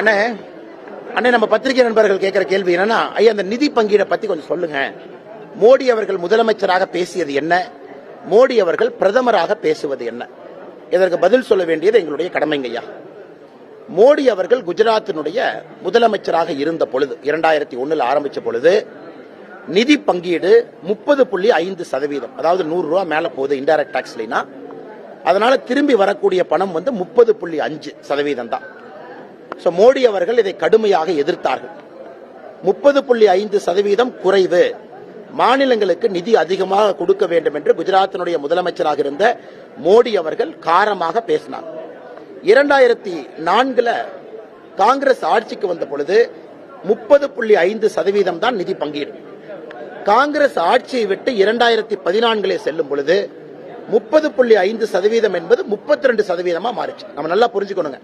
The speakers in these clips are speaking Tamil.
அண்ணே அண்ணே நம்ம பத்திரிகை நண்பர்கள் கேட்கிற கேள்வி என்னன்னா, ஐயா அந்த நிதி பங்கீடை பத்தி கொஞ்சம் சொல்லுங்க. மோடி அவர்கள் முதலமைச்சராக பேசியது என்ன, மோடி அவர்கள் பிரதமராக பேசுவது என்ன? இதற்கு பதில் சொல்ல வேண்டியது எங்களுடைய கடமைங்க ஐயா. மோடி அவர்கள் குஜராத்தினுடைய முதலமைச்சராக இருந்த பொழுது 2001 ஆரம்பிச்ச பொழுது நிதி பங்கீடு 30.5%, அதாவது 100 ரூபாய் மேல போகுது இன்டைரக்ட் டாக்ஸ்லனா, அதனால திரும்பி வரக்கூடிய பணம் 30.5% தான். மோடி அவர்கள் இதை கடுமையாக எதிர்த்தார்கள். 30.5% குறைவு, மாநிலங்களுக்கு நிதி அதிகமாக கொடுக்க வேண்டும் என்று குஜராத்தினுடைய முதலமைச்சராக இருந்த மோடி அவர்கள் காரமாக பேசினார். 2004 காங்கிரஸ் ஆட்சிக்கு வந்த பொழுது 30.5% தான் நிதி பங்கீடு. காங்கிரஸ் ஆட்சியை விட்டு 2014 செல்லும் பொழுது 30.5% என்பது 32% மாறிச்சு. நம்ம நல்லா புரிஞ்சுக்கணுங்க.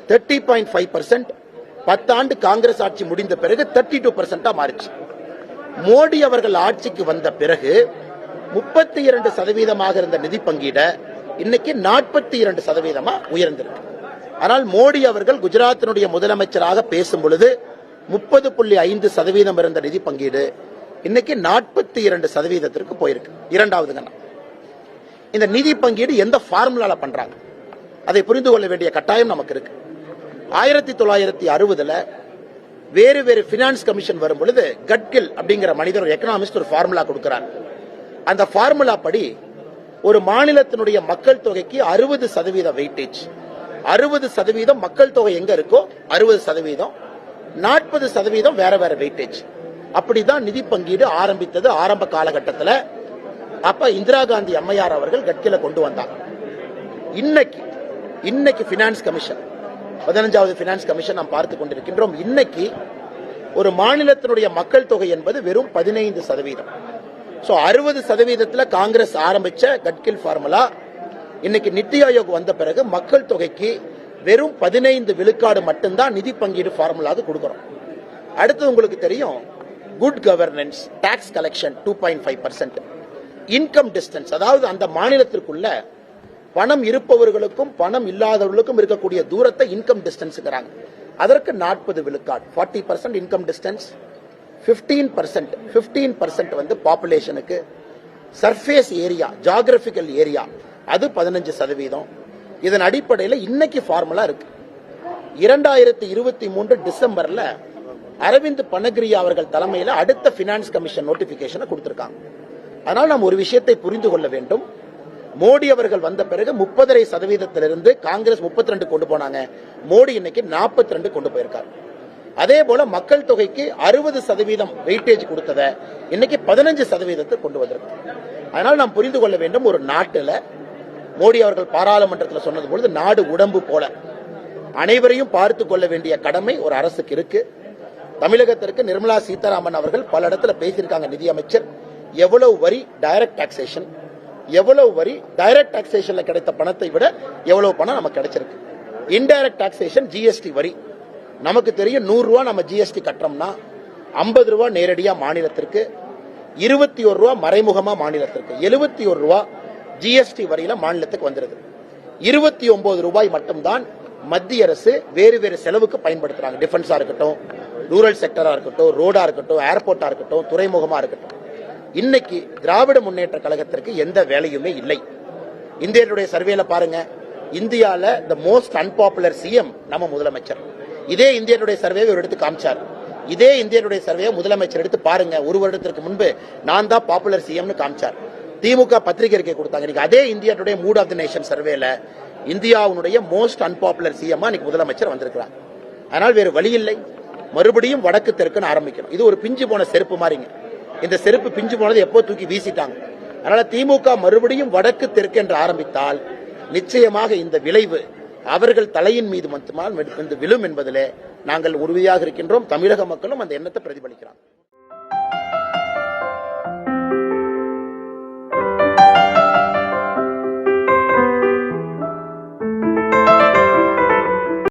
30.5%, 10 ஆண்டு காங்கிரஸ் ஆட்சி முடிந்த பிறகு 32% மாறிச்சு. மோடி அவர்கள் ஆட்சிக்கு வந்த பிறகு 32% இருந்த நிதி பங்கீட இன்னைக்கு 42% உயர்ந்திருக்கு. ஆனால் மோடி அவர்கள் குஜராத்தினுடைய முதலமைச்சராக பேசும் பொழுது 30.5% இருந்த நிதி பங்கீடு இன்னைக்கு 42% போயிருக்கு. இரண்டாவது இந்த நிதி பங்கீடு எந்த ஃபார்முலால பண்றாங்க அதை புரிந்து கொள்ள வேண்டிய கட்டாயம் நமக்கு இருக்கு. 1960 வேறு வேறு பினான்ஸ் கமிஷன் வரும் பொழுது கட்கில் அப்படிங்கிற மனிதர் எக்கனாமிஸ்ட் ஒரு ஃபார்முலா கொடுக்கிறார். அந்த ஃபார்முலா படி ஒரு மாநிலத்தினுடைய மக்கள் தொகைக்கு 60% வெயிட்டேஜ், 60% மக்கள் தொகை எங்க இருக்கோ 60%, 40% வேற வேற வெயிட்டேஜ். அப்படிதான் நிதி பங்கீடு ஆரம்பித்தது ஆரம்ப காலகட்டத்தில். அப்ப இந்திரா காந்தி அம்மையார் அவர்கள் கட்கில கொண்டு வந்தாங்க. இன்னைக்கு பினான்ஸ் கமிஷன் 15வது பினான்ஸ் கமிஷன் நாம் பார்த்துக் கொண்டிருக்கின்றோம். இன்னைக்கு ஒரு மாநிலத்தினுடைய மக்கள் தொகை என்பது வெறும் 15%. 60% காங்கிரஸ் ஆரம்பிச்ச கட்கில் ஃபார்முலா இன்னைக்கு நித்தி ஆயோக் வந்த பிறகு மக்கள் தொகைக்கு வெறும் 15 விழுக்காடு மட்டும்தான் நிதி பங்கீடு ஃபார்முலாவுக்கு கொடுக்கிறோம். அடுத்து உங்களுக்கு தெரியும், good governance, tax collection 2.5%, income distance, அதாவது அந்த மாநிலத்திற்குள்ள பணம் இருப்பவர்களுக்கும் பணம் இல்லாதவர்களுக்கும் இருக்கக்கூடிய தூரத்தை இன்கம் டிஸ்டன்ஸ்ங்கறாங்க. அதற்கு 40 விழுக்காடு, 40% இன்கம் டிஸ்டன்ஸ், 15% பாப்புலேஷனுக்கு, சர்ஃபேஸ் ஏரியா, ஜியோகிராபிக்கல் ஏரியா அது 15%. இதன் அடிப்படையில் இன்னைக்கு ஃபார்முலா இருக்கு. 2023 டிசம்பர்ல அரவிந்த் பனகிரியா அவர்கள் தலைமையில் அடுத்த பினான்ஸ் கமிஷன் நோட்டிபிகேஷனை கொடுத்திருக்காங்க. அதனால் நாம் ஒரு விஷயத்தை புரிந்து கொள்ள வேண்டும். மோடி அவர்கள் வந்த பிறகு 30% காங்கிரஸ் 32 கொண்டு போனாங்க, மோடி இன்னைக்கு 42 கொண்டு போயிருக்காரு. அதே போல மக்கள் தொகைக்கு 60% வெயிட்டேஜ் கொடுத்தத இன்னைக்கு 15% கொண்டு வந்திருக்கு. அதனால் நாம் புரிந்து கொள்ள வேண்டும், ஒரு நாட்டில் மோடி அவர்கள் பாராளுமன்றத்தில் சொன்னது பொழுது நாடு உடம்பு போல அனைவரையும் பார்த்து கொள்ள வேண்டிய கடமை ஒரு அரசுக்கு இருக்கு. தமிழகத்திற்கு நிர்மலா சீதாராமன் அவர்கள் பல இடத்துல பேசியிருக்காங்க. நிதியமைச்சர் எவ்வளவு வரி டைரக்ட் டாக்ஸேஷன், எவ்வளவு வரி டைரக்ட் டாக்ஸேஷன்ல கிடைத்த பணத்தை விட எவ்வளவு பணம் நமக்கு கிடைச்சிருக்கு. இன்டைரக்ட் டாக்ஸேஷன் ஜிஎஸ்டி வரி நமக்கு தெரியும். 100 ரூபாய் நம்ம ஜிஎஸ்டி கட்டுறோம்னா 50 ரூபாய் நேரடியா மாநிலத்திற்கு, 21 ரூபாய் மறைமுகமா மாநிலத்திற்கு, 71 ரூபாய் ஜிஎஸ்டி வரியில மாநிலத்துக்கு வந்துருது. 29 ரூபாய் மட்டும்தான் மத்திய அரசு வேறு வேறு செலவுக்கு பயன்படுத்துறாங்க. டிஃபென்ஸா இருக்கட்டும், ரூரல் செக்டரா இருக்கட்டும், ரோடா இருக்கட்டும், ஏர்போர்ட்டா இருக்கட்டும், துறைமுகமா இருக்கட்டும். இன்னைக்கு திராவிட முன்னேற்ற கழகத்திற்கு எந்த வேலையுமே இல்லை. இந்தியனுடைய சர்வேல பாருங்க, இந்தியால தி மோஸ்ட் அன்பாப்புலர் சிஎம் நம்ம முதலமைச்சர். இதே இந்தியனுடைய சர்வே ஒரு எடுத்து காமிச்சார். இதே இந்தியனுடைய சர்வே முதலமைச்சர் எடுத்து பாருங்க, ஒரு வருடத்திற்கு முன்பு நான் தான் பாப்புலர் சிஎம்னு காமிச்சார். திமுக பத்திரிகை அறிக்கை கொடுத்தாங்க. அதே இந்தியனுடைய மூட் ஆஃப் தி நேஷன் சர்வேல இந்தியாவுடைய மோஸ்ட் அன்பாப்புலர் சிஎம் இன்னைக்கு முதலமைச்சர் வந்திருக்கிறார். அதனால் வேறு வழி இல்லை, மறுபடியும் வடக்கு தெற்குன்னு ஆரம்பிக்கணும். இது ஒரு பிஞ்சு போன செருப்பு மாதிரிங்க. இந்த செருப்பு பிஞ்சு போனது எப்போ தூக்கி வீசிட்டாங்க. அதனால திமுக மறுபடியும் வடக்கு தெற்கு என்று ஆரம்பித்தால் நிச்சயமாக இந்த விளைவு அவர்கள் தலையின் மீது மட்டும்தான் விழும் என்பதிலே நாங்கள் உறுதியாக இருக்கின்றோம். தமிழக மக்களும் அந்த எண்ணத்தை பிரதிபலிக்கிறாங்க.